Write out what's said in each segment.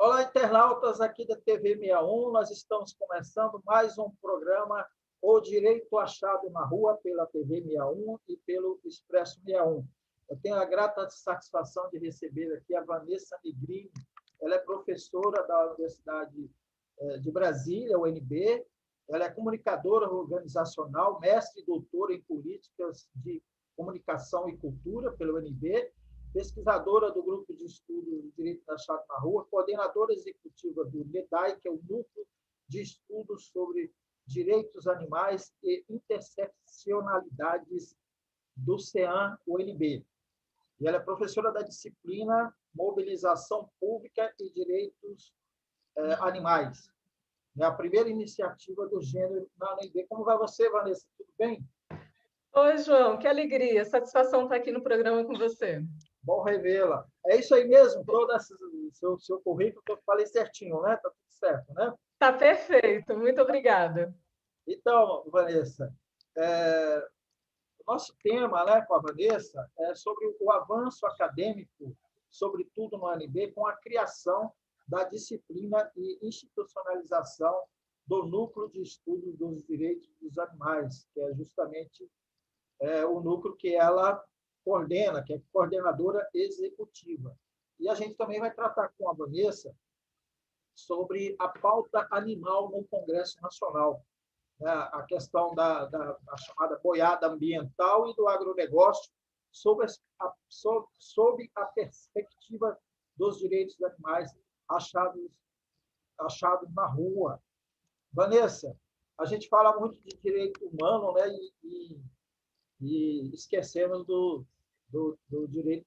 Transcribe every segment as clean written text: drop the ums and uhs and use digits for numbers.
Olá, internautas aqui da TV 61. Nós estamos começando mais um programa O Direito Achado na Rua, pela TV 61 e pelo Expresso 61. Eu tenho a grata satisfação de receber aqui a Vanessa Negrini. Ela é professora da Universidade de Brasília, UNB. Ela é comunicadora organizacional, mestre e doutora em políticas de comunicação e cultura pela UNB, pesquisadora do Grupo de Estudos do Direito Achado na Rua, coordenadora executiva do NEDAI, que é o Núcleo de Estudos sobre Direitos Animais e Interseccionalidades do CEAM-UNB. E ela é professora da disciplina Mobilização Pública e Direitos Animais. É a primeira iniciativa do gênero na UNB. Como vai você, Vanessa? Tudo bem? Oi, João, que alegria, satisfação estar aqui no programa com você. Bom revê-la. É isso aí mesmo? Todo o seu currículo, eu falei certinho, né? Está tudo certo, né? Está perfeito, muito obrigada. Então, Vanessa, o nosso tema, né, com a Vanessa, é sobre o avanço acadêmico, sobretudo no ANB, com a criação da disciplina e institucionalização do Núcleo de Estudos dos Direitos dos Animais, que é justamente o núcleo que ela coordena, que é coordenadora executiva. E a gente também vai tratar com a Vanessa sobre a pauta animal no Congresso Nacional, né? A questão da chamada boiada ambiental e do agronegócio sob a perspectiva dos direitos dos animais achados na rua. Vanessa, a gente fala muito de direito humano, né? E esquecemos do direito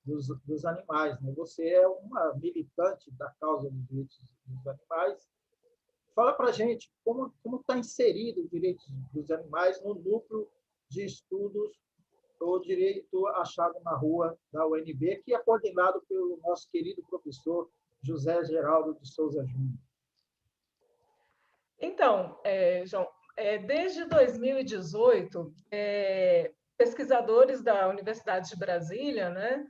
dos animais, né? Você é uma militante da causa dos direitos dos animais. Fala para a gente como está inserido o direito dos animais no núcleo de estudos do direito achado na rua da UNB, que é coordenado pelo nosso querido professor José Geraldo de Souza Júnior. Então, João, desde 2018, pesquisadores da Universidade de Brasília, né,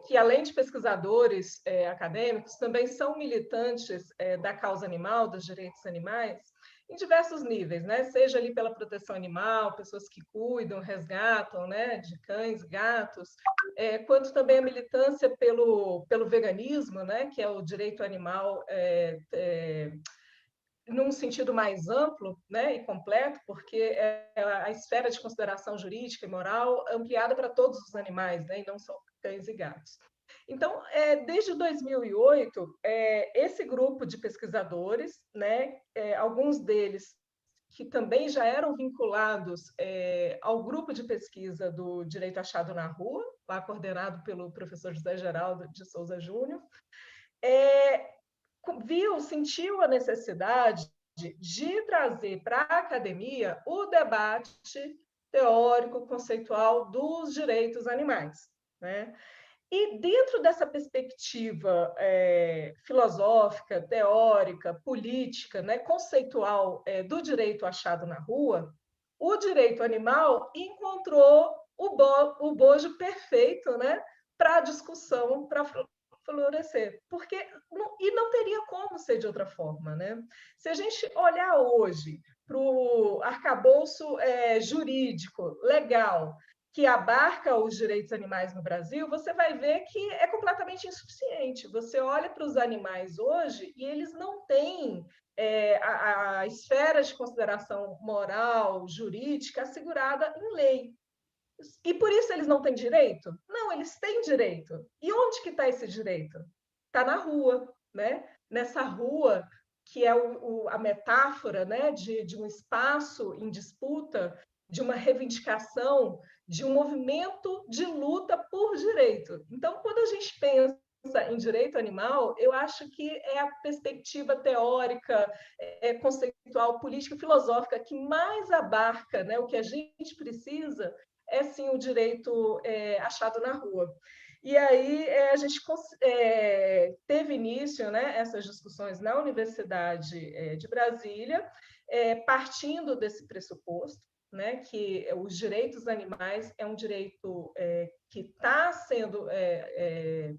que além de pesquisadores acadêmicos, também são militantes da causa animal, dos direitos animais, em diversos níveis, né? Seja ali pela proteção animal, pessoas que cuidam, resgatam, né, de cães, gatos, quanto também a militância pelo veganismo, né, que é o direito animal num sentido mais amplo, né, e completo, porque é a esfera de consideração jurídica e moral ampliada para todos os animais, né, e não só cães e gatos. Então, desde 2008, esse grupo de pesquisadores, né, alguns deles que também já eram vinculados ao grupo de pesquisa do Direito Achado na Rua, lá coordenado pelo professor José Geraldo de Souza Júnior, sentiu a necessidade de trazer para a academia o debate teórico, conceitual dos direitos animais, né? E dentro dessa perspectiva filosófica, teórica, política, né, conceitual do direito achado na rua, o direito animal encontrou o bojo perfeito, né, para a discussão, para florescer, porque não teria como ser de outra forma, né? Se a gente olhar hoje para o arcabouço jurídico, legal, que abarca os direitos animais no Brasil, você vai ver que é completamente insuficiente. Você olha para os animais hoje e eles não têm a esfera de consideração moral, jurídica assegurada em lei. E por isso eles não têm direito? Não, eles têm direito. E onde que está esse direito? Está na rua, né? Nessa rua que é a metáfora, né, de um espaço em disputa, de uma reivindicação, de um movimento de luta por direito. Então, quando a gente pensa em direito animal, eu acho que é a perspectiva teórica, conceitual, política, filosófica que mais abarca, né, o que a gente precisa é sim o direito achado na rua. E aí a gente teve início, né, essas discussões na Universidade de Brasília, partindo desse pressuposto, né, que os direitos animais é um direito que está sendo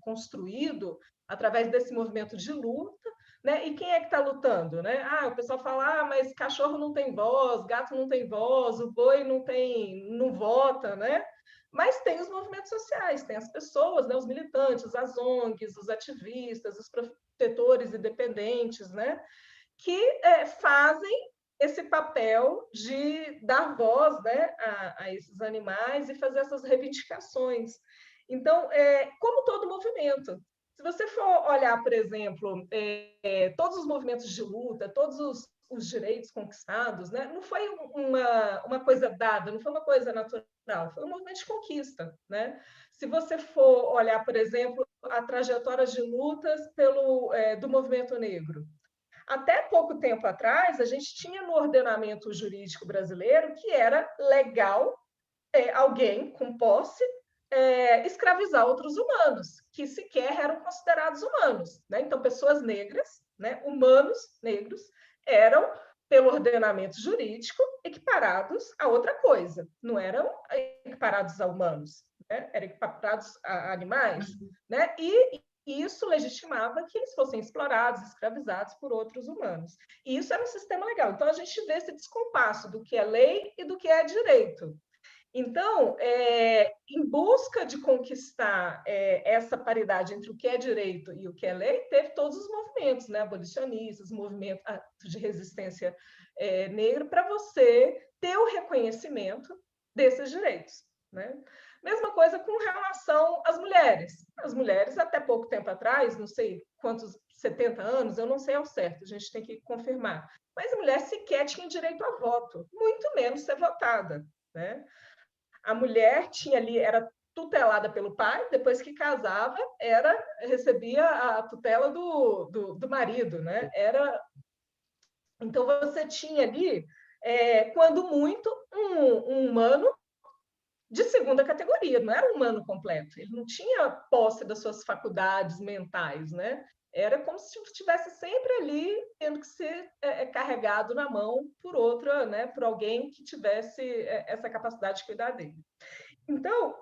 construído através desse movimento de luta, né? E quem é que está lutando, né? O pessoal fala, mas cachorro não tem voz, gato não tem voz, o boi não vota, né? Mas tem os movimentos sociais, tem as pessoas, né? Os militantes, as ONGs, os ativistas, os protetores independentes, né? Que fazem esse papel de dar voz, né, a esses animais e fazer essas reivindicações. Então, como todo movimento, se você for olhar, por exemplo, todos os movimentos de luta, todos os direitos conquistados, né, não foi uma coisa dada, não foi uma coisa natural, foi um movimento de conquista. Né? Se você for olhar, por exemplo, a trajetória de lutas do movimento negro, até pouco tempo atrás, a gente tinha no ordenamento jurídico brasileiro que era legal alguém com posse escravizar outros humanos, que sequer eram considerados humanos. Né? Então, pessoas negras, né, humanos negros, eram, pelo ordenamento jurídico, equiparados a outra coisa. Não eram equiparados a humanos, né? Eram equiparados a animais. Né? E isso legitimava que eles fossem explorados, escravizados por outros humanos. E isso era um sistema legal. Então, a gente vê esse descompasso do que é lei e do que é direito. Então, em busca de conquistar essa paridade entre o que é direito e o que é lei, teve todos os movimentos, né? Abolicionistas, movimento de resistência negro, para você ter o reconhecimento desses direitos. Né? Mesma coisa com relação às mulheres. As mulheres, até pouco tempo atrás, não sei quantos, 70 anos, eu não sei ao certo, a gente tem que confirmar, mas a mulher sequer tinha direito a voto, muito menos ser votada. Né? A mulher tinha ali, era tutelada pelo pai, depois que casava, recebia a tutela do marido, né? Então você tinha ali, quando muito, um humano de segunda categoria, não era um humano completo, ele não tinha posse das suas faculdades mentais, né? Era como se estivesse sempre ali tendo que ser carregado na mão por outra, né? Por alguém que tivesse essa capacidade de cuidar dele. Então,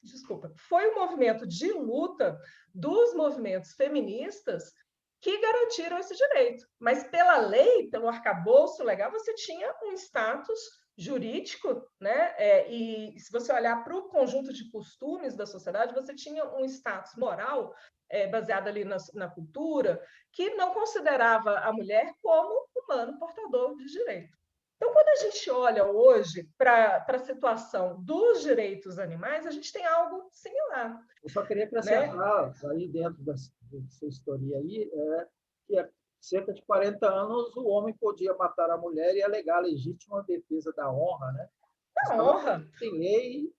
desculpa, foi um movimento de luta dos movimentos feministas que garantiram esse direito. Mas pela lei, pelo arcabouço legal, você tinha um status jurídico, né? E se você olhar para o conjunto de costumes da sociedade, você tinha um status moral baseado ali na cultura, que não considerava a mulher como humano portador de direito. Então, quando a gente olha hoje para a situação dos direitos animais, a gente tem algo similar. Eu só queria acrescentar, né? Aí dentro da sua história aí, que há cerca de 40 anos o homem podia matar a mulher e alegar a legítima defesa da honra, né? Da honra. Tem lei,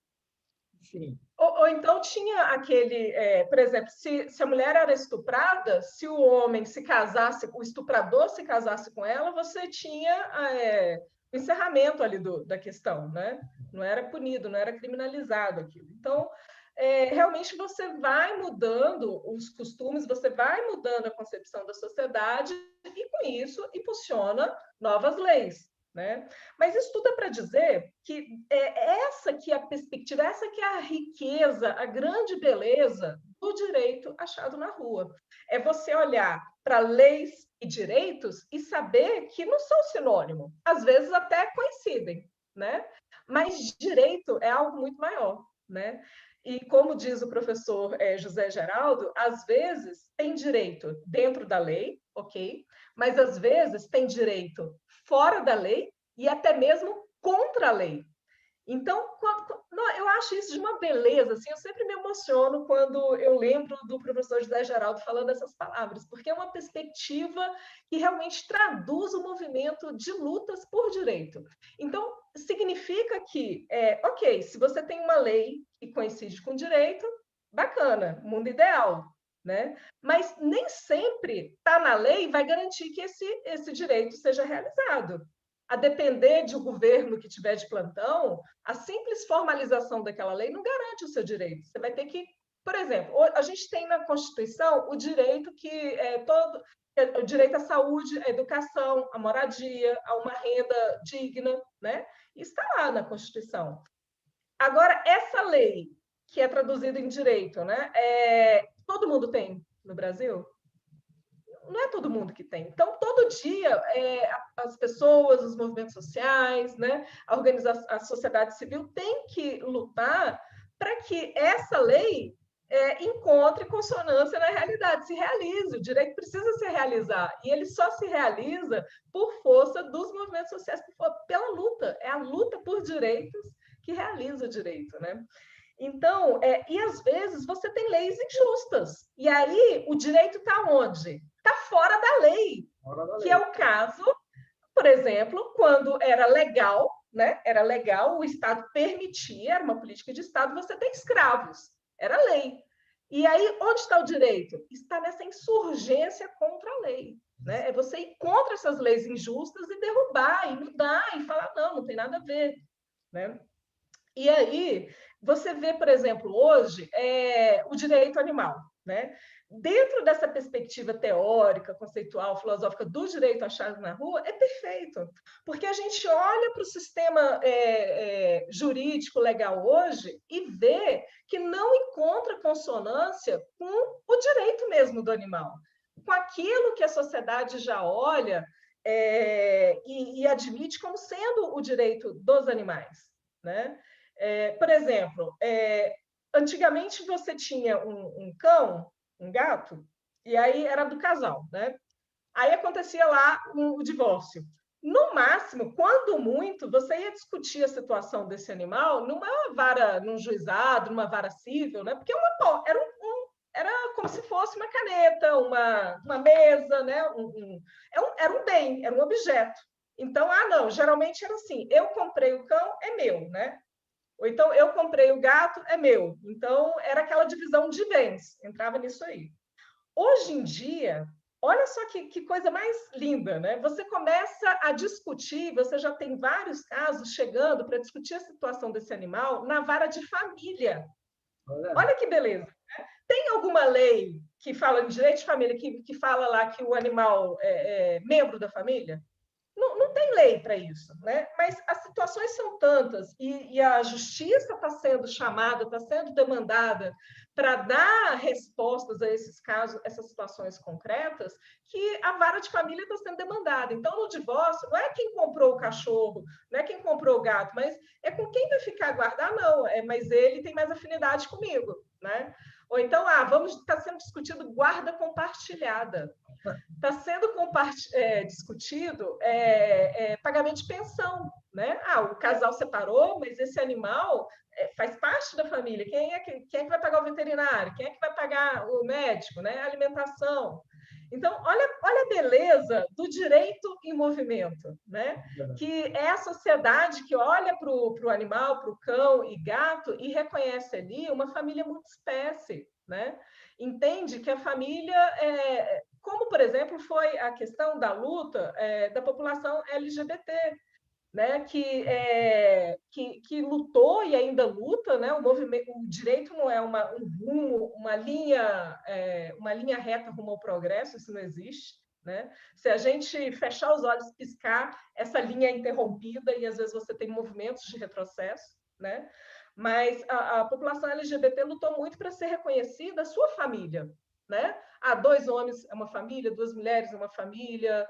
enfim. Ou então tinha aquele, por exemplo, se a mulher era estuprada, se o homem se casasse, o estuprador se casasse com ela, você tinha o encerramento ali da questão, né? Não era punido, não era criminalizado aquilo. Então, realmente você vai mudando os costumes, você vai mudando a concepção da sociedade e, com isso, impulsiona novas leis. Né? Mas isso tudo é para dizer que essa que é a perspectiva, essa que é a riqueza, a grande beleza do direito achado na rua. É você olhar para leis e direitos e saber que não são sinônimo, às vezes até coincidem, né? Mas direito é algo muito maior, né? E como diz o professor José Geraldo, às vezes tem direito dentro da lei, ok? Mas às vezes tem direito fora da lei e até mesmo contra a lei. Então, eu acho isso de uma beleza, assim, eu sempre me emociono quando eu lembro do professor José Geraldo falando essas palavras, porque é uma perspectiva que realmente traduz o movimento de lutas por direito. Então, significa que, ok, se você tem uma lei que coincide com direito, bacana, mundo ideal, né? Mas nem sempre está na lei vai garantir que esse direito seja realizado. A depender de um governo que tiver de plantão, a simples formalização daquela lei não garante o seu direito. Você vai ter que Por exemplo, a gente tem na Constituição o direito o direito à saúde, à educação, à moradia, a uma renda digna, né? Isso está lá na Constituição. Agora, essa lei, que é traduzida em direito, né? Todo mundo tem no Brasil? Não é todo mundo que tem. Então, todo dia, as pessoas, os movimentos sociais, né? A sociedade civil tem que lutar para que essa lei encontre consonância na realidade, se realize. O direito precisa se realizar, e ele só se realiza por força dos movimentos sociais, pela luta. É a luta por direitos que realiza o direito, né? Então, e às vezes você tem leis injustas, e aí o direito está onde? Está fora da lei, que é o caso, por exemplo, quando era legal, né? Era legal, o Estado permitia, era uma política de Estado, você ter escravos, era lei. E aí, onde está o direito? Está nessa insurgência contra a lei. Né? É você ir contra essas leis injustas e derrubar, e mudar, e falar, não tem nada a ver. Né? E aí, você vê, por exemplo, hoje, o direito animal. Né? Dentro dessa perspectiva teórica, conceitual, filosófica do direito achado na rua, é perfeito, porque a gente olha para o sistema jurídico legal hoje e vê que não encontra consonância com o direito mesmo do animal, com aquilo que a sociedade já olha e admite como sendo o direito dos animais. Né? Por exemplo, antigamente você tinha um cão, um gato, e aí era do casal, né? Aí acontecia lá o divórcio. No máximo, quando muito, você ia discutir a situação desse animal num juizado, numa vara civil, né? Porque era como se fosse uma caneta, uma mesa, né? Era um bem, era um objeto. Então, não, geralmente era assim, eu comprei o cão, é meu, né? Ou então, eu comprei o gato, é meu. Então, era aquela divisão de bens, entrava nisso aí. Hoje em dia, olha só que coisa mais linda, né? Você começa a discutir, você já tem vários casos chegando para discutir a situação desse animal na vara de família. Olha que beleza. Né? Tem alguma lei que fala de direito de família, que fala lá que o animal é membro da família? Não tem lei para isso, né? Mas as situações são tantas e a justiça está sendo chamada, está sendo demandada para dar respostas a esses casos, essas situações concretas, que a vara de família está sendo demandada. Então, no divórcio, não é quem comprou o cachorro, não é quem comprou o gato, mas é com quem vai ficar a guardar, não. Mas ele tem mais afinidade comigo, né? Ou então, está sendo discutido guarda compartilhada. Está sendo discutido pagamento de pensão. Né? O casal separou, mas esse animal faz parte da família. Quem é que vai pagar o veterinário? Quem é que vai pagar o médico? Né? A alimentação. Então, olha a beleza do direito em movimento, né? Que é a sociedade que olha para o animal, para o cão e gato, e reconhece ali uma família multiespécie, né? Entende que a família como, por exemplo, foi a questão da luta da população LGBT, né, que lutou e ainda luta, né, o direito não é um rumo, uma linha reta rumo ao progresso, isso não existe. Né? Se a gente fechar os olhos, piscar, essa linha é interrompida e às vezes você tem movimentos de retrocesso. Né? Mas a população LGBT lutou muito para ser reconhecida a sua família. Né? 2 homens é uma família, 2 mulheres é uma família,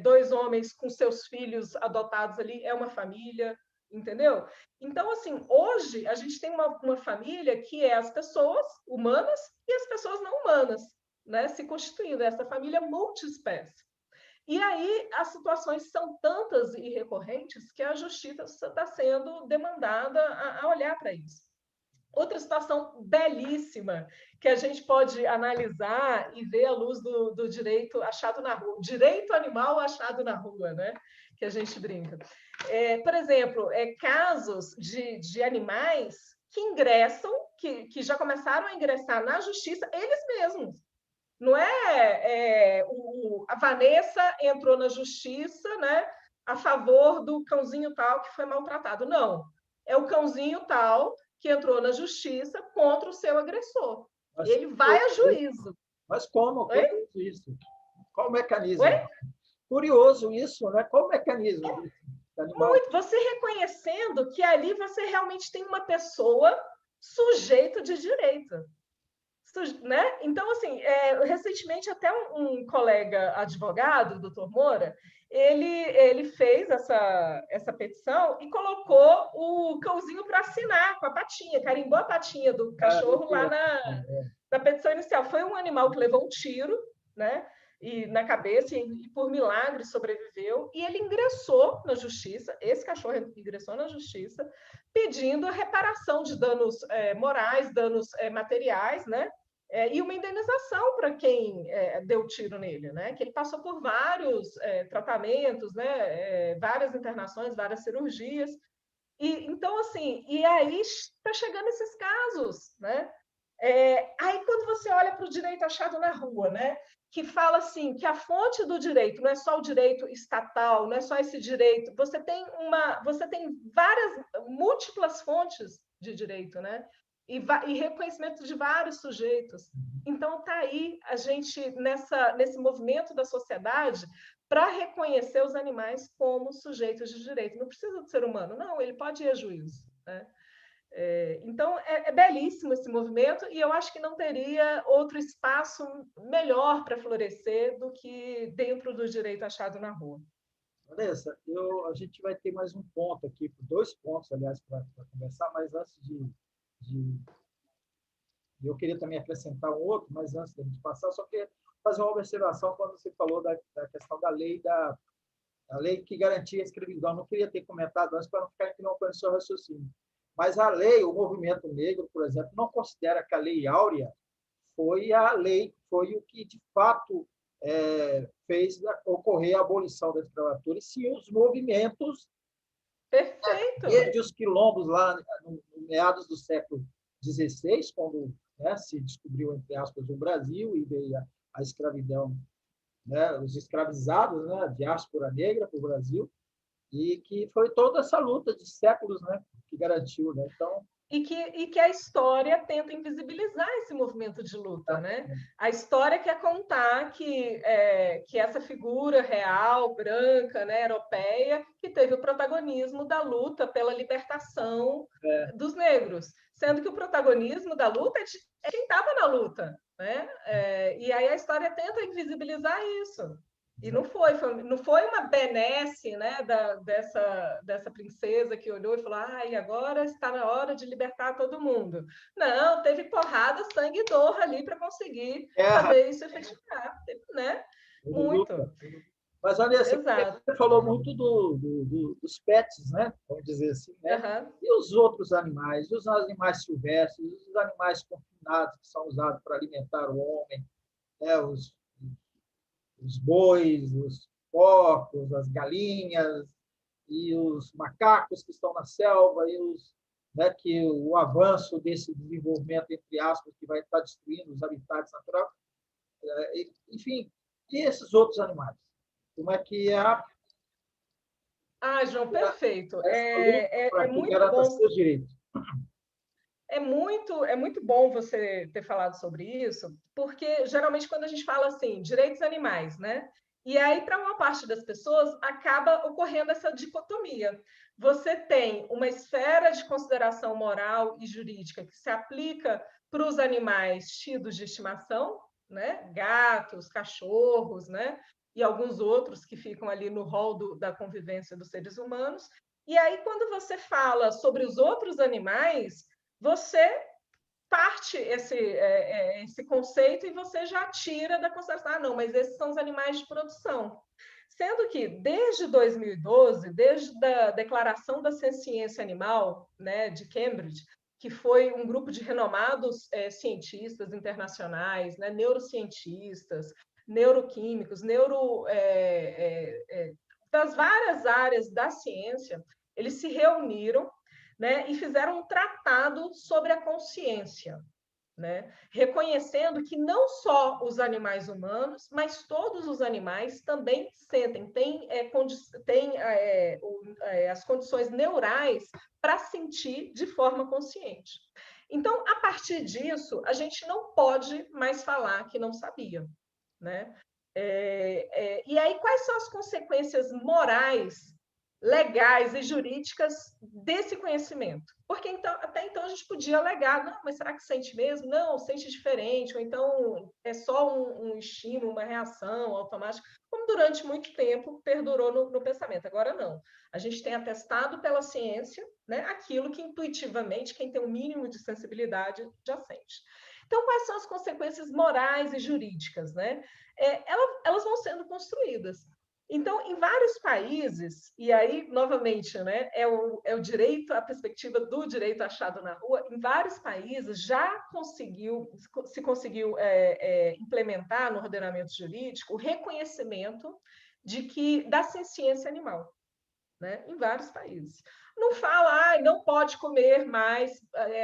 2 homens com seus filhos adotados ali é uma família, entendeu? Então, assim, hoje a gente tem uma família que é as pessoas humanas e as pessoas não humanas, né? Se constituindo essa família multiespécie. E aí as situações são tantas e recorrentes que a justiça está sendo demandada a olhar para isso. Outra situação belíssima que a gente pode analisar e ver à luz do direito achado na rua, direito animal achado na rua, né? Que a gente brinca. Por exemplo, casos de animais que ingressam, que já começaram a ingressar na justiça eles mesmos. Não a Vanessa entrou na justiça, né, a favor do cãozinho tal que foi maltratado. Não. É o cãozinho tal que entrou na justiça contra o seu agressor. Mas, ele vai a juízo. Mas como? Oi? Curioso isso. Qual o mecanismo? Oi? Curioso isso, né? Qual o mecanismo desse animal? Muito. Você reconhecendo que ali você realmente tem uma pessoa sujeito de direito. Né? Então, assim, recentemente até um colega advogado, o doutor Moura, ele fez essa petição e colocou o cãozinho para assinar com a patinha, carimbou a patinha do cachorro lá na petição inicial. Foi um animal que levou um tiro, né? E na cabeça, e por milagre sobreviveu, e ele ingressou na justiça, esse cachorro ingressou na justiça, pedindo a reparação de danos morais, danos materiais, né? E uma indenização para quem deu tiro nele, né? Que ele passou por vários tratamentos, né? Várias internações, várias cirurgias. E então, assim, e aí está chegando esses casos, né? Aí quando você olha para o direito achado na rua, né? Que fala assim que a fonte do direito não é só o direito estatal, não é só esse direito. Você tem várias múltiplas fontes de direito, né? E reconhecimento de vários sujeitos. Então está aí a gente nesse movimento da sociedade para reconhecer os animais como sujeitos de direito. Não precisa do ser humano, não. Ele pode ir a juízo, né? Então, é belíssimo esse movimento e eu acho que não teria outro espaço melhor para florescer do que dentro do direito achado na rua. Vanessa, a gente vai ter mais um ponto aqui, 2 pontos, aliás, para conversar, mas antes eu queria também acrescentar um outro, mas antes da gente passar, só queria fazer uma observação quando você falou da questão da lei que garantia a escravidão. Não queria ter comentado antes para não ficar interrompendo o seu raciocínio. Mas a lei, o movimento negro, por exemplo, não considera que a Lei Áurea foi o que, de fato, fez ocorrer a abolição da escravatura, e sim os movimentos desde os quilombos lá no meados do século XVI, quando se descobriu, entre aspas, o Brasil e veio a escravidão, né, os escravizados, né, a diáspora negra para o Brasil, e que foi toda essa luta de séculos, né, que garantiu, né? Então, e que a história tenta invisibilizar esse movimento de luta, né? A história quer contar que essa figura real, branca, né, europeia, que teve o protagonismo da luta pela libertação dos negros, sendo que o protagonismo da luta é quem estava na luta, né? E aí a história tenta invisibilizar isso. E não foi uma benesse, né, dessa princesa que olhou e falou: agora está na hora de libertar todo mundo. Não, teve porrada, sangue e dor ali para conseguir fazer isso efetivar, né? Muito. Mas, olha, você Exato. falou muito dos pets, né? Vamos dizer assim, né? Uhum. E os outros animais, os animais silvestres, os animais confinados que são usados para alimentar o homem, né? Os bois, os porcos, as galinhas e os macacos que estão na selva que o avanço desse desenvolvimento, entre aspas, que vai estar destruindo os habitats naturais, enfim, e esses outros animais? Como é que João, perfeito. É muito bom. Seus direitos. É muito bom você ter falado sobre isso, porque geralmente quando a gente fala assim, direitos animais, né? E aí, para uma parte das pessoas, acaba ocorrendo essa dicotomia. Você tem uma esfera de consideração moral e jurídica que se aplica para os animais tidos de estimação, né? Gatos, cachorros, né? E alguns outros que ficam ali no rol da convivência dos seres humanos. E aí, quando você fala sobre os outros animais, você parte esse conceito e você já tira da consideração, não, mas esses são os animais de produção. Sendo que, desde 2012, desde a Declaração da Ciência Animal, né, de Cambridge, que foi um grupo de renomados cientistas internacionais, né, neurocientistas, neuroquímicos, das várias áreas da ciência, eles se reuniram, né, e fizeram um tratado sobre a consciência. né? Reconhecendo que não só os animais humanos, mas todos os animais também sentem, têm as condições neurais para sentir de forma consciente. Então, a partir disso, a gente não pode mais falar que não sabia, né? E aí, quais são as consequências morais, legais e jurídicas desse conhecimento? Porque então, até então a gente podia alegar, não, mas será que sente mesmo? Não, sente diferente, ou então é só um estímulo, uma reação automática, como durante muito tempo perdurou no pensamento. Agora não. A gente tem atestado pela ciência, né, aquilo que intuitivamente quem tem um mínimo de sensibilidade já sente. Então, quais são as consequências morais e jurídicas, né? Elas vão sendo construídas. Então, em vários países, e aí, novamente, né, é o direito, a perspectiva do direito achado na rua, em vários países já se conseguiu implementar no ordenamento jurídico o reconhecimento da ciência animal, né, em vários países. Não fala, não pode comer mais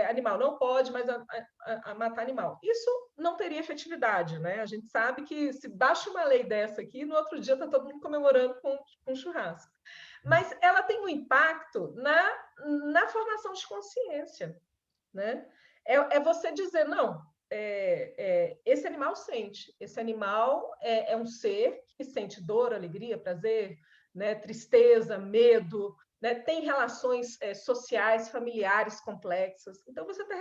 animal, não pode mais matar animal. Isso não teria efetividade, né? A gente sabe que se baixa uma lei dessa aqui, no outro dia está todo mundo comemorando com churrasco. Mas ela tem um impacto na formação de consciência, né? É você dizer, não, esse animal sente, esse animal é um ser que sente dor, alegria, prazer, né, tristeza, medo, né, tem relações sociais, familiares complexas. Então, você está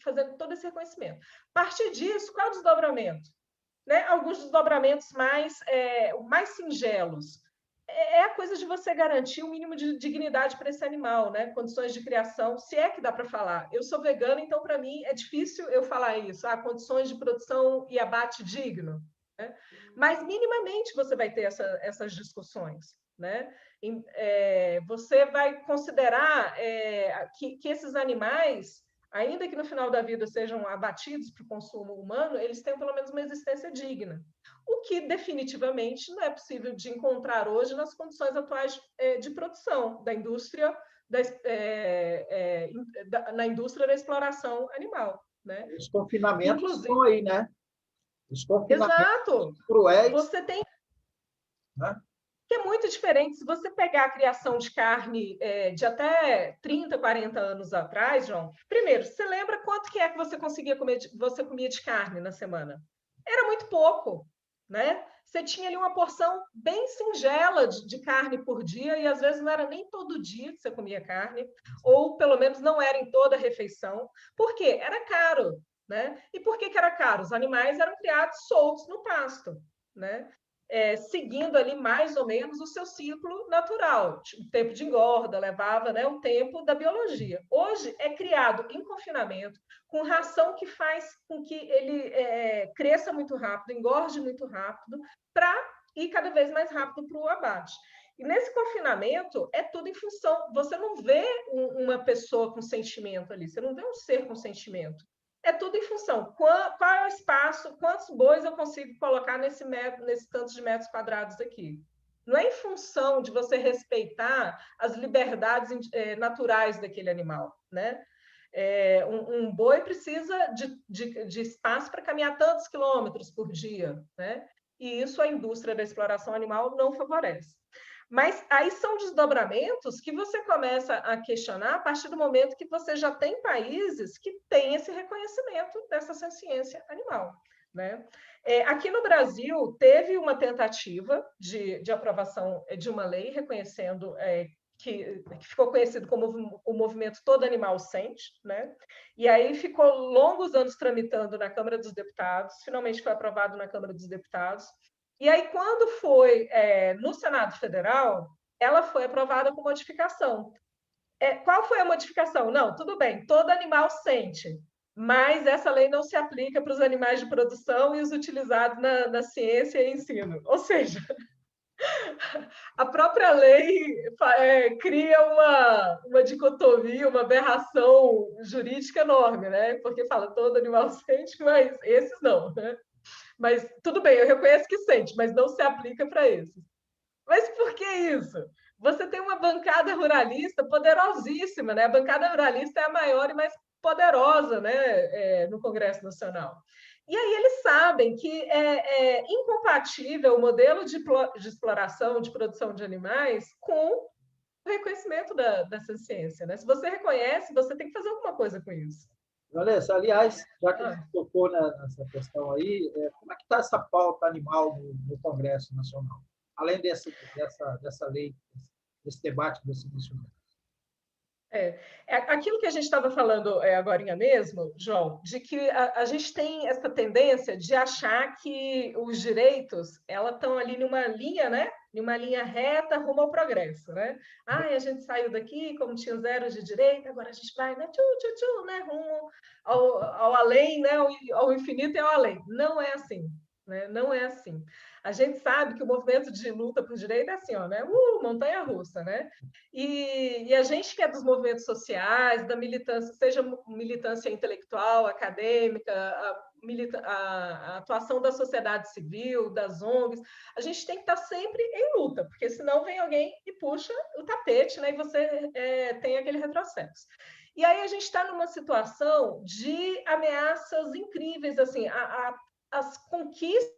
fazendo todo esse reconhecimento. A partir disso, qual é o desdobramento? Né? Alguns desdobramentos mais singelos. É a coisa de você garantir o mínimo de dignidade para esse animal, né? Condições de criação, se é que dá para falar. Eu sou vegana, então para mim é difícil eu falar isso. Condições de produção e abate digno. Né? Mas minimamente você vai ter essas discussões. Né? Você vai considerar que esses animais, ainda que no final da vida sejam abatidos para o consumo humano, eles têm pelo menos uma existência digna. O que definitivamente não é possível de encontrar hoje nas condições atuais de produção da indústria, na indústria da exploração animal. Né? Os confinamentos Inclusive, estão aí, né? Os confinamentos exato. cruéis. Você tem, né? que é muito diferente. Se você pegar a criação de carne de até 30, 40 anos atrás, João, primeiro, você lembra quanto que você conseguia comer, você comia de carne na semana? Era muito pouco, né? Você tinha ali uma porção bem singela de carne por dia, e às vezes não era nem todo dia que você comia carne, ou pelo menos não era em toda a refeição. Por quê? Era caro, né? E por que era caro? Os animais eram criados soltos no pasto, né? Seguindo ali mais ou menos o seu ciclo natural. O tempo de engorda levava, né, o tempo da biologia. Hoje é criado em confinamento, com ração que faz com que ele cresça muito rápido, engorde muito rápido, para ir cada vez mais rápido para o abate. E nesse confinamento é tudo em função. Você não vê uma pessoa com sentimento ali, você não vê um ser com sentimento. É tudo em função. Qual é o espaço, quantos bois eu consigo colocar nesse tanto de metros quadrados aqui? Não é em função de você respeitar as liberdades naturais daquele animal, né? Um boi precisa de espaço para caminhar tantos quilômetros por dia, né? E isso a indústria da exploração animal não favorece. Mas aí são desdobramentos que você começa a questionar a partir do momento que você já tem países que têm esse reconhecimento dessa ciência animal. Né? Aqui no Brasil, teve uma tentativa de aprovação de uma lei reconhecendo que ficou conhecido como o movimento Todo Animal Sente, né? E aí ficou longos anos tramitando na Câmara dos Deputados, finalmente foi aprovado na Câmara dos Deputados. E aí, quando foi no Senado Federal, ela foi aprovada com modificação. Qual foi a modificação? Não, tudo bem, todo animal sente, mas essa lei não se aplica para os animais de produção e os utilizados na ciência e ensino. Ou seja, a própria lei cria uma dicotomia, uma aberração jurídica enorme, né? Porque fala todo animal sente, mas esses não, né? Mas tudo bem, eu reconheço que sente, mas não se aplica para esses. Mas por que isso? Você tem uma bancada ruralista poderosíssima, né? A bancada ruralista é a maior e mais poderosa, né, no Congresso Nacional. E aí eles sabem que é incompatível o modelo de exploração, de produção de animais com o reconhecimento dessa ciência, né? Se você reconhece, você tem que fazer alguma coisa com isso. Vanessa, aliás, já que a gente tocou nessa questão aí, como é que está essa pauta animal no Congresso Nacional? Além dessa lei, desse debate que você mencionou. Aquilo que a gente estava falando agorinha mesmo, João, de que a gente tem essa tendência de achar que os direitos elas estão ali numa linha, né? Numa linha reta rumo ao progresso, né? A gente saiu daqui como tinha zero de direito, agora a gente vai, né? Né? Rumo ao além, né? Ao infinito e ao além. Não é assim, né? Não é assim. A gente sabe que o movimento de luta por direito é assim, ó, né? Montanha-russa, né? E a gente que é dos movimentos sociais, da militância, seja militância intelectual, acadêmica, a atuação da sociedade civil, das ONGs, a gente tem que estar sempre em luta, porque senão vem alguém e puxa o tapete, né? E você tem aquele retrocesso. E aí a gente está numa situação de ameaças incríveis, assim, as conquistas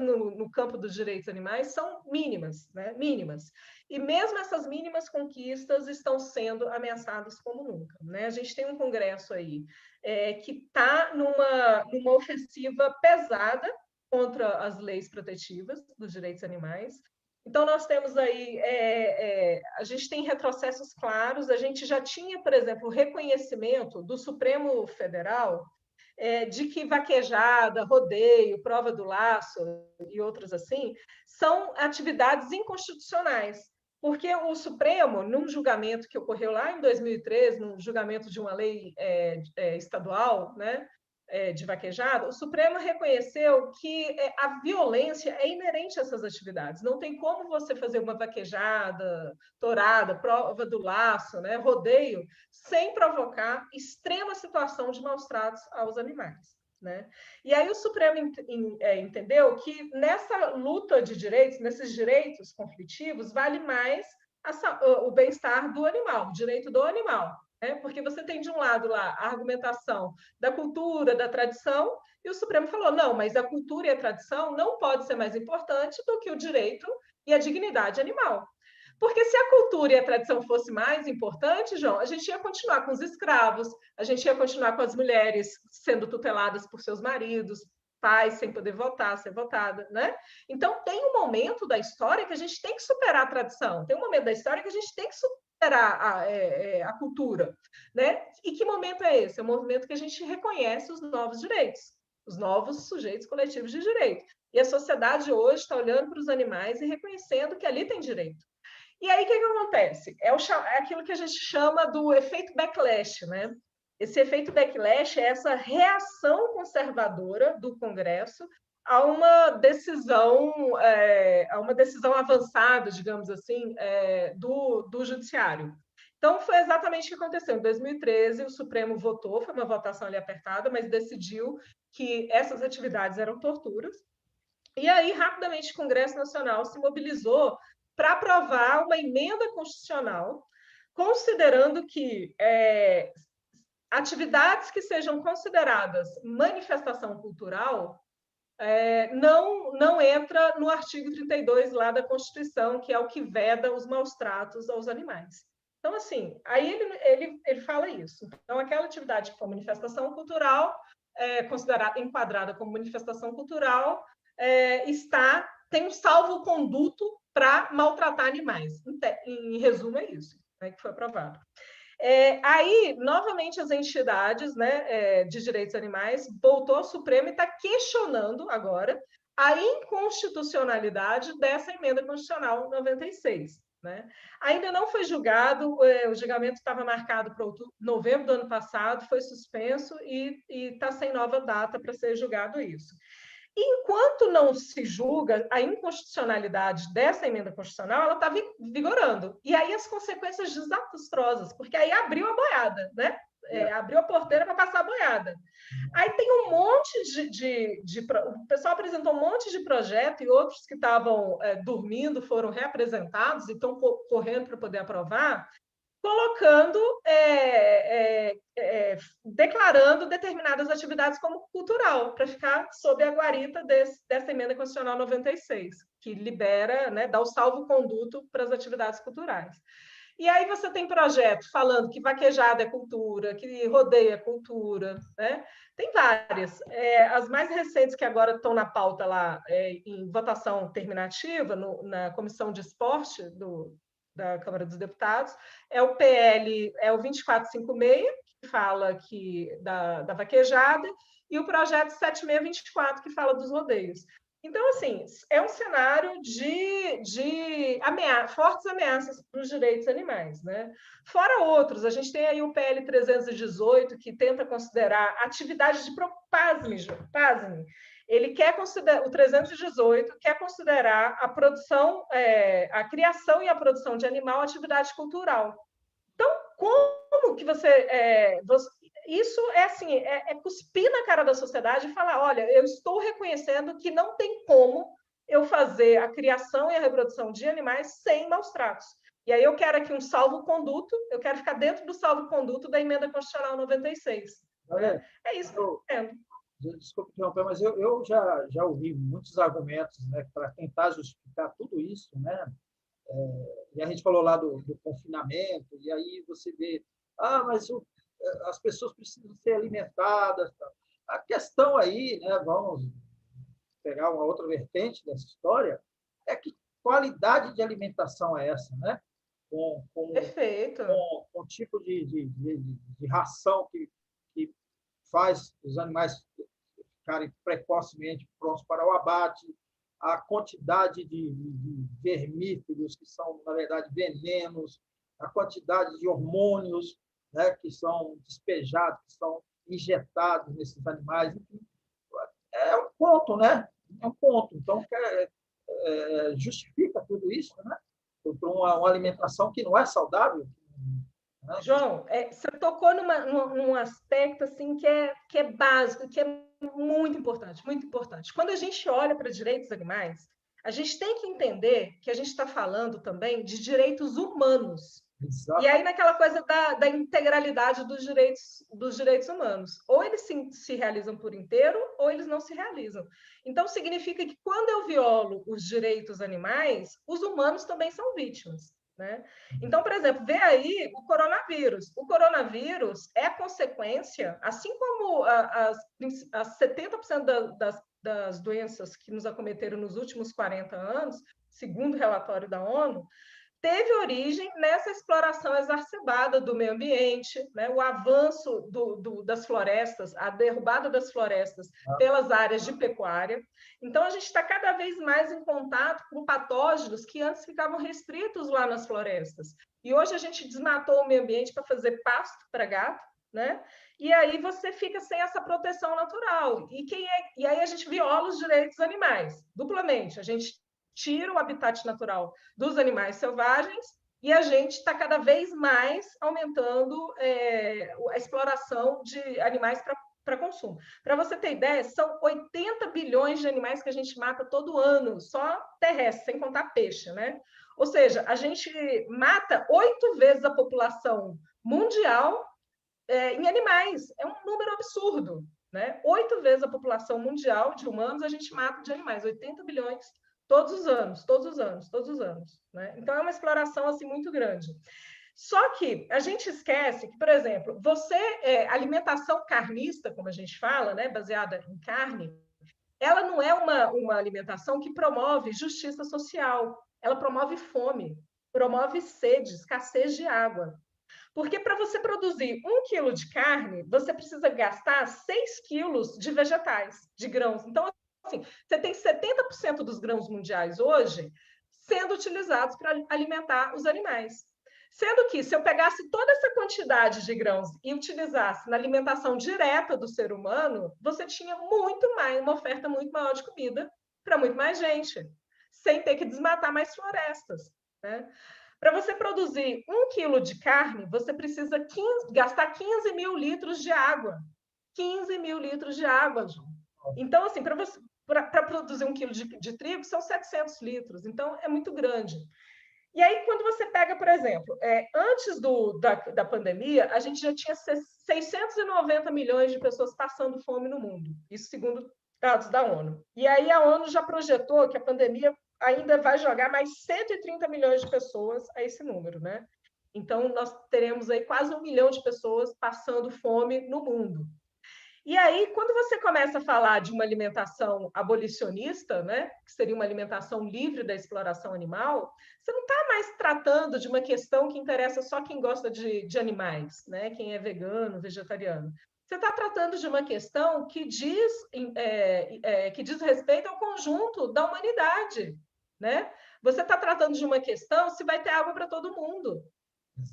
no campo dos direitos animais são mínimas, né? Mínimas. E mesmo essas mínimas conquistas estão sendo ameaçadas como nunca, né? A gente tem um Congresso aí que está numa ofensiva pesada contra as leis protetivas dos direitos animais. Então, nós temos aí, a gente tem retrocessos claros, a gente já tinha, por exemplo, o reconhecimento do Supremo Federal de que vaquejada, rodeio, prova do laço e outras assim, são atividades inconstitucionais. Porque o Supremo, num julgamento que ocorreu lá em 2013, num julgamento de uma lei estadual, né, de vaquejada, o Supremo reconheceu que a violência é inerente a essas atividades. Não tem como você fazer uma vaquejada, tourada, prova do laço, né, rodeio, sem provocar extrema situação de maus-tratos aos animais. Né? E aí o Supremo entendeu que nessa luta de direitos, nesses direitos conflitivos, vale mais o bem-estar do animal, o direito do animal. Né? Porque você tem, de um lado, lá a argumentação da cultura, da tradição, e o Supremo falou, não, mas a cultura e a tradição não pode ser mais importante do que o direito e a dignidade animal. Porque se a cultura e a tradição fosse mais importante, João, a gente ia continuar com os escravos, a gente ia continuar com as mulheres sendo tuteladas por seus maridos, pais sem poder votar, ser votada, né? Então, tem um momento da história que a gente tem que superar a tradição, tem um momento da história que a gente tem que superar a cultura, né? E que momento é esse? É o movimento que a gente reconhece os novos direitos, os novos sujeitos coletivos de direito. E a sociedade hoje está olhando para os animais e reconhecendo que ali tem direito. E aí, o que acontece? É aquilo que a gente chama do efeito backlash, né? Esse efeito backlash é essa reação conservadora do Congresso a uma decisão avançada, digamos assim, do Judiciário. Então, foi exatamente o que aconteceu. Em 2013, o Supremo votou, foi uma votação ali apertada, mas decidiu que essas atividades eram torturas. E aí, rapidamente, o Congresso Nacional se mobilizou para aprovar uma emenda constitucional, considerando que atividades que sejam consideradas manifestação cultural não entra no artigo 32 lá da Constituição, que é o que veda os maus-tratos aos animais. Então, assim, aí ele fala isso. Então, aquela atividade que for manifestação cultural, considerada, enquadrada como manifestação cultural, tem um salvo-conduto para maltratar animais. Em resumo, é isso, né, que foi aprovado. Aí, novamente, as entidades, né, de direitos animais voltou ao Supremo e está questionando agora a inconstitucionalidade dessa emenda constitucional 96. Né? Ainda não foi julgado, o julgamento estava marcado para novembro do ano passado, foi suspenso e está sem nova data para ser julgado isso. Enquanto não se julga a inconstitucionalidade dessa emenda constitucional, ela está vigorando. E aí as consequências desastrosas, porque aí abriu a boiada, né? Abriu a porteira para passar a boiada. Aí tem um monte o pessoal apresentou um monte de projeto e outros que estavam dormindo foram reapresentados e estão correndo para poder aprovar. colocando, declarando determinadas atividades como cultural, para ficar sob a guarita dessa emenda constitucional 96, que libera, né, dá o salvo-conduto para as atividades culturais. E aí você tem projeto falando que vaquejada é cultura, que rodeio é cultura, né? Tem várias. As mais recentes que agora estão na pauta lá, em votação terminativa, na Comissão de Esporte da Câmara dos Deputados, é o PL, é o 2456, que fala da vaquejada, e o projeto 7624, que fala dos rodeios. Então, assim, é um cenário de fortes ameaças para os direitos animais, né? Fora outros, a gente tem aí o PL 318, que tenta considerar atividade de pasme, ele quer considerar, o 318 quer considerar a produção, a criação e a produção de animal atividade cultural. Então, como que isso é assim, cuspir na cara da sociedade e falar, olha, eu estou reconhecendo que não tem como eu fazer a criação e a reprodução de animais sem maus tratos. E aí eu quero aqui um salvo-conduto, eu quero ficar dentro do salvo-conduto da emenda constitucional 96. Olha, é isso que eu entendo. Desculpe interromper, mas eu já ouvi muitos argumentos, né, para tentar justificar tudo isso, né? E a gente falou lá do confinamento, e aí você vê, mas as pessoas precisam ser alimentadas. Tá? A questão aí, né, vamos pegar uma outra vertente dessa história, é que qualidade de alimentação é essa, né? Perfeito. Com tipo de ração que faz os animais ficarem precocemente prontos para o abate, a quantidade de vermífugos, que são, na verdade, venenos, a quantidade de hormônios, né, que são despejados, que são injetados nesses animais. Enfim, é um ponto, né? É um ponto. Então, justifica tudo isso, né? Por uma alimentação que não é saudável. Né? João, você tocou num aspecto assim que é básico, que é muito importante, muito importante. Quando a gente olha para direitos animais, a gente tem que entender que a gente está falando também de direitos humanos. Exato. E aí, naquela coisa da integralidade dos direitos humanos. Ou eles se realizam por inteiro, ou eles não se realizam. Então, significa que quando eu violo os direitos animais, os humanos também são vítimas. Né? Então, por exemplo, vê aí o coronavírus. O coronavírus é consequência, assim como as 70% das doenças que nos acometeram nos últimos 40 anos, segundo o relatório da ONU, teve origem nessa exploração exacerbada do meio ambiente, né? O avanço das florestas, a derrubada das florestas pelas áreas de pecuária. Então, a gente está cada vez mais em contato com patógenos que antes ficavam restritos lá nas florestas. E hoje a gente desmatou o meio ambiente para fazer pasto para gato, né? E aí você fica sem essa proteção natural. E aí a gente viola os direitos animais, duplamente. A gente tira o habitat natural dos animais selvagens e a gente está cada vez mais aumentando a exploração de animais para consumo. Para você ter ideia, são 80 bilhões de animais que a gente mata todo ano, só terrestre, sem contar peixe, né? Ou seja, a gente mata 8 vezes a população mundial em animais. É um número absurdo, né? 8 vezes a população mundial de humanos a gente mata de animais, 80 bilhões todos os anos, todos os anos, todos os anos. Né? Então, é uma exploração assim, muito grande. Só que a gente esquece que, por exemplo, alimentação carnista, como a gente fala, né, baseada em carne, ela não é uma alimentação que promove justiça social, ela promove fome, promove sede, escassez de água. Porque para você produzir 1 quilo de carne, você precisa gastar 6 quilos de vegetais, de grãos. Então, assim, você tem 70% dos grãos mundiais hoje sendo utilizados para alimentar os animais. Sendo que, se eu pegasse toda essa quantidade de grãos e utilizasse na alimentação direta do ser humano, você tinha uma oferta muito maior de comida para muito mais gente, sem ter que desmatar mais florestas. Né? Para você produzir 1 quilo de carne, você precisa gastar 15 mil litros de água. 15 mil litros de água, João. Então, assim, para produzir 1 quilo de trigo, são 700 litros. Então, é muito grande. E aí, quando você pega, por exemplo, antes da pandemia, a gente já tinha 690 milhões de pessoas passando fome no mundo, isso segundo dados da ONU. E aí a ONU já projetou que a pandemia ainda vai jogar mais 130 milhões de pessoas a esse número, né? Então, nós teremos aí quase 1 milhão de pessoas passando fome no mundo. E aí, quando você começa a falar de uma alimentação abolicionista, né, que seria uma alimentação livre da exploração animal, você não está mais tratando de uma questão que interessa só quem gosta de animais, né, quem é vegano, vegetariano. Você está tratando de uma questão que diz respeito ao conjunto da humanidade, né? Você está tratando de uma questão se vai ter água para todo mundo.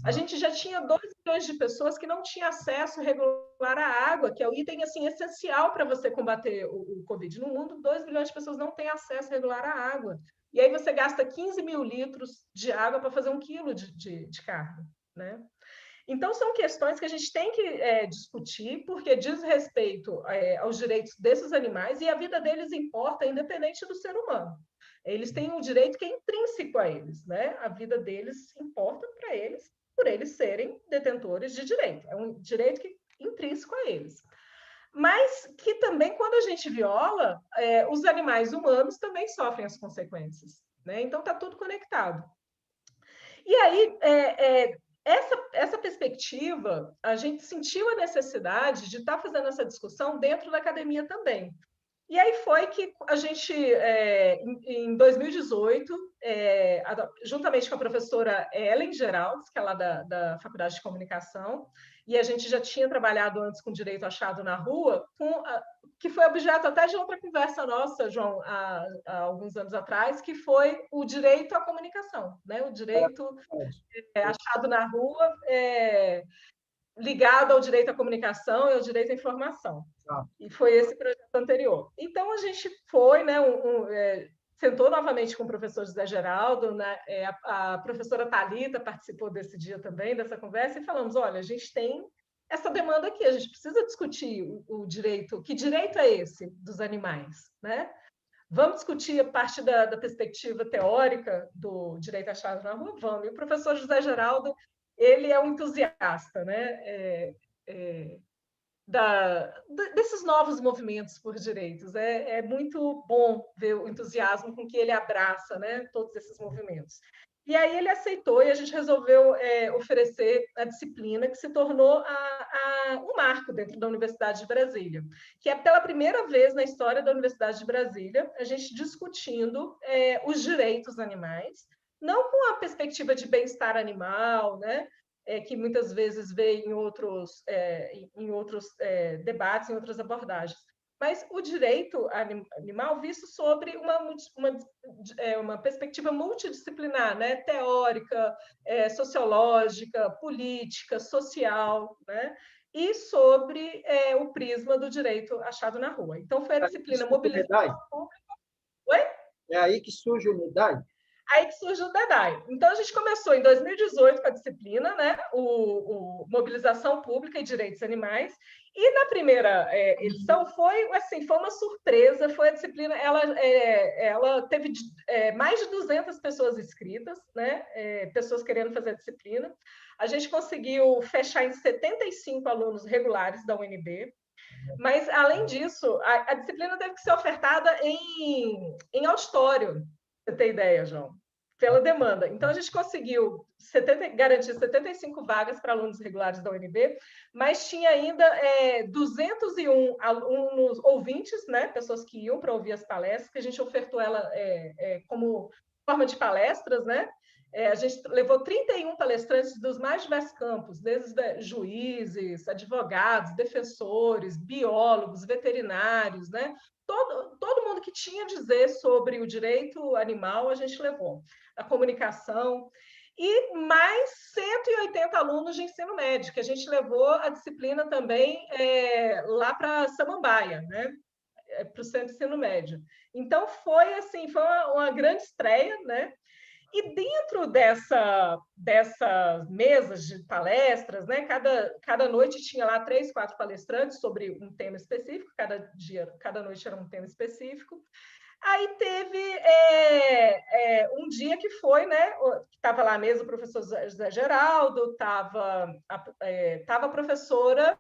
A gente já tinha 2 milhões de pessoas que não tinham acesso regular à água, que é o item assim, essencial para você combater o Covid. No mundo, 2 milhões de pessoas não têm acesso regular à água. E aí você gasta 15 mil litros de água para fazer 1 quilo de carne, né? Então, são questões que a gente tem que discutir, porque diz respeito aos direitos desses animais e a vida deles importa, independente do ser humano. Eles têm um direito que é intrínseco a eles, né? A vida deles importa para eles, por eles serem detentores de direito. É um direito intrínseco a eles. Mas que também, quando a gente viola, os animais humanos também sofrem as consequências, né? Então, está tudo conectado. E aí, essa perspectiva, a gente sentiu a necessidade de estar fazendo essa discussão dentro da academia também. E aí foi que a gente, em 2018, juntamente com a professora Ellen Geraldes, que é lá da Faculdade de Comunicação, e a gente já tinha trabalhado antes com direito achado na rua, que foi objeto até de outra conversa nossa, João, há alguns anos atrás, que foi o direito à comunicação, né? O direito achado na rua, ligado ao direito à comunicação e ao direito à informação. E foi esse projeto anterior. Então, a gente foi, né, sentou novamente com o professor José Geraldo, né, a professora Thalita participou desse dia também, dessa conversa, e falamos, olha, a gente tem essa demanda aqui, a gente precisa discutir o direito, que direito é esse dos animais, né? Vamos discutir a parte da perspectiva teórica do direito achado na rua? Vamos. E o professor José Geraldo, ele é um entusiasta, né? Desses novos movimentos por direitos. É muito bom ver o entusiasmo com que ele abraça, né, todos esses movimentos. E aí ele aceitou e a gente resolveu oferecer a disciplina que se tornou um marco dentro da Universidade de Brasília, que é pela primeira vez na história da Universidade de Brasília, a gente discutindo os direitos animais, não com a perspectiva de bem-estar animal, né? Que muitas vezes vê em outros debates, em outras abordagens. Mas o direito animal visto sobre uma perspectiva multidisciplinar, né? Teórica, sociológica, política, social, né? E sobre o prisma do direito achado na rua. Então, foi a disciplina mobilização pública. Oi? É aí que surge o NIDAI? Aí que surge o DEDAI. Então, a gente começou em 2018 com a disciplina, né? O Mobilização Pública e Direitos Animais, e na primeira edição foi uma surpresa, foi a disciplina, ela teve mais de 200 pessoas inscritas, né? Pessoas querendo fazer a disciplina. A gente conseguiu fechar em 75 alunos regulares da UNB, mas, além disso, a disciplina teve que ser ofertada em auditório, você tem ideia, João? Pela demanda. Então, a gente conseguiu garantir 75 vagas para alunos regulares da UNB, mas tinha ainda 201 alunos ouvintes, né, pessoas que iam para ouvir as palestras, que a gente ofertou ela como forma de palestras, né? A gente levou 31 palestrantes dos mais diversos campos, desde juízes, advogados, defensores, biólogos, veterinários, né? Todo mundo que tinha a dizer sobre o direito animal, a gente levou. A comunicação, e mais 180 alunos de ensino médio, que a gente levou a disciplina também lá para Samambaia, né? Para o centro de ensino médio. Então, foi uma grande estreia, né? E dentro dessas mesas de palestras, né, cada noite tinha lá 3, 4 palestrantes sobre um tema específico, cada noite era um tema específico. Aí teve um dia que foi, né? Estava lá mesmo o professor José Geraldo, estava a professora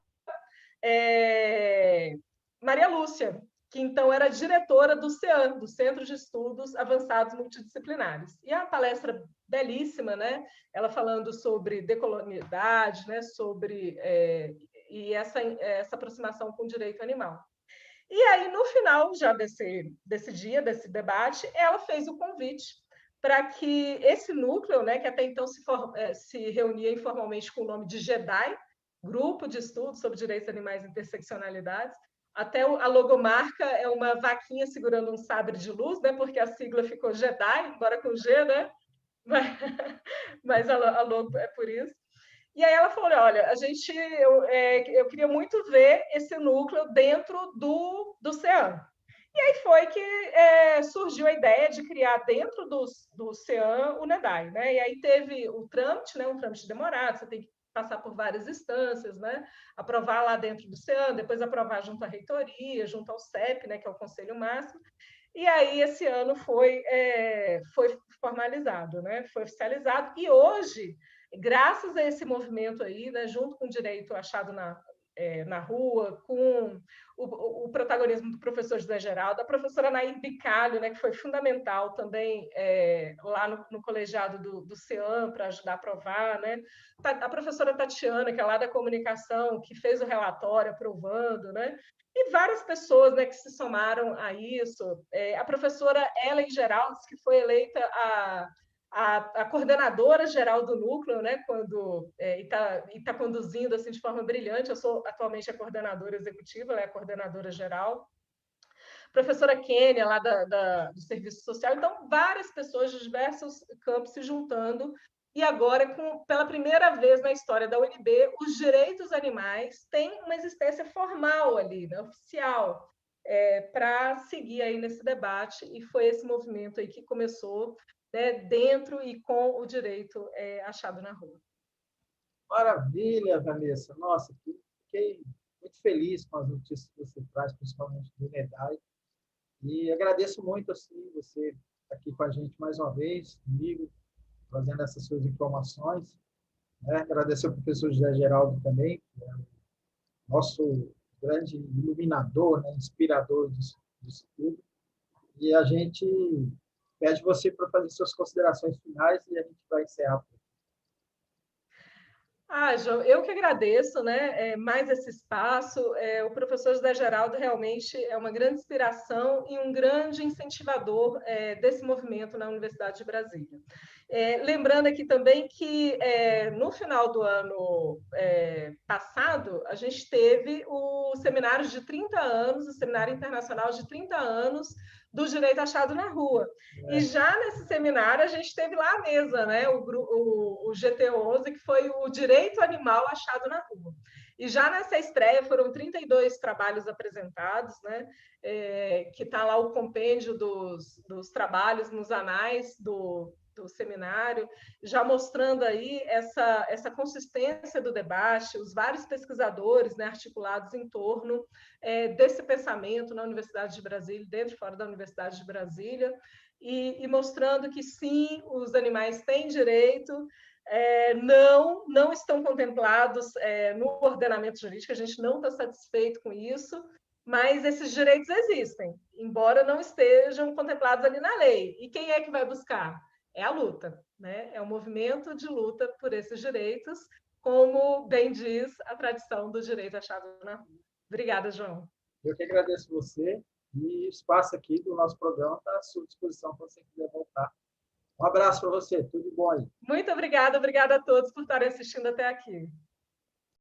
Maria Lúcia, que então era diretora do CEAM, do Centro de Estudos Avançados Multidisciplinares. E a palestra belíssima, né? Ela falando sobre decolonialidade, né? Sobre e essa aproximação com o direito animal. E aí, no final já desse dia, desse debate, ela fez o convite para que esse núcleo, né, que até então se reunia informalmente com o nome de GEDAI, Grupo de Estudos sobre Direitos Animais e Interseccionalidades, até a logomarca é uma vaquinha segurando um sabre de luz, né, porque a sigla ficou GEDAI, embora com G, né? Mas a logo é por isso. E aí ela falou, olha, eu queria muito ver esse núcleo dentro do CEAM. E aí foi que surgiu a ideia de criar dentro do CEAM o NEDAI, né? E aí teve o trâmite, né? Um trâmite demorado, você tem que passar por várias instâncias, né? Aprovar lá dentro do CEAM, depois aprovar junto à reitoria, junto ao CEP, né? Que é o Conselho Máximo. E aí esse ano foi formalizado, né? Foi oficializado. E hoje, graças a esse movimento aí, né, junto com o direito achado na rua, com o protagonismo do professor José Geraldo, da professora Nair Bicalho, né, que foi fundamental também lá no colegiado do CEAM para ajudar a aprovar, né? A professora Tatiana, que é lá da comunicação, que fez o relatório aprovando, né? E várias pessoas, né, que se somaram a isso. A professora Ellen Geraldes, que foi eleita a coordenadora geral do núcleo, né, e tá conduzindo assim de forma brilhante. Eu sou atualmente a coordenadora executiva, ela é a coordenadora geral. Professora Kênia, lá do Serviço Social. Então, várias pessoas de diversos campos se juntando. E agora, pela primeira vez na história da UNB, os direitos animais têm uma existência formal ali, né, oficial, para seguir aí nesse debate. E foi esse movimento aí que começou, né, dentro e com o direito achado na rua. Maravilha, Vanessa. Nossa, fiquei muito feliz com as notícias que você traz, principalmente do NEDAI. E agradeço muito assim, você aqui com a gente mais uma vez, comigo, trazendo essas suas informações. Né? Agradecer ao professor José Geraldo também, que é o nosso grande iluminador, né? Inspirador disso tudo. E a gente pede você para fazer suas considerações finais e a gente vai encerrar. João, eu que agradeço, né? Mais esse espaço. O professor José Geraldo realmente é uma grande inspiração e um grande incentivador desse movimento na Universidade de Brasília. Lembrando aqui também que no final do ano passado, a gente teve o seminário de 30 anos, o Seminário Internacional de 30 anos do Direito Achado na Rua. E já nesse seminário, a gente teve lá a mesa, né? o GT11, que foi o Direito Animal Achado na Rua. E já nessa estreia foram 32 trabalhos apresentados, né? Que está lá o compêndio dos trabalhos nos anais do seminário, já mostrando aí essa consistência do debate, os vários pesquisadores, né, articulados em torno desse pensamento na Universidade de Brasília, dentro e fora da Universidade de Brasília, e mostrando que sim, os animais têm direito, não estão contemplados no ordenamento jurídico, a gente não está satisfeito com isso, mas esses direitos existem, embora não estejam contemplados ali na lei. E quem é que vai buscar? É a luta, né? É um movimento de luta por esses direitos, como bem diz a tradição do direito achado na rua. Obrigada, João. Eu que agradeço você e o espaço aqui do nosso programa está à sua disposição para você quiser voltar. Um abraço para você, tudo de bom aí. Muito obrigada a todos por estarem assistindo até aqui.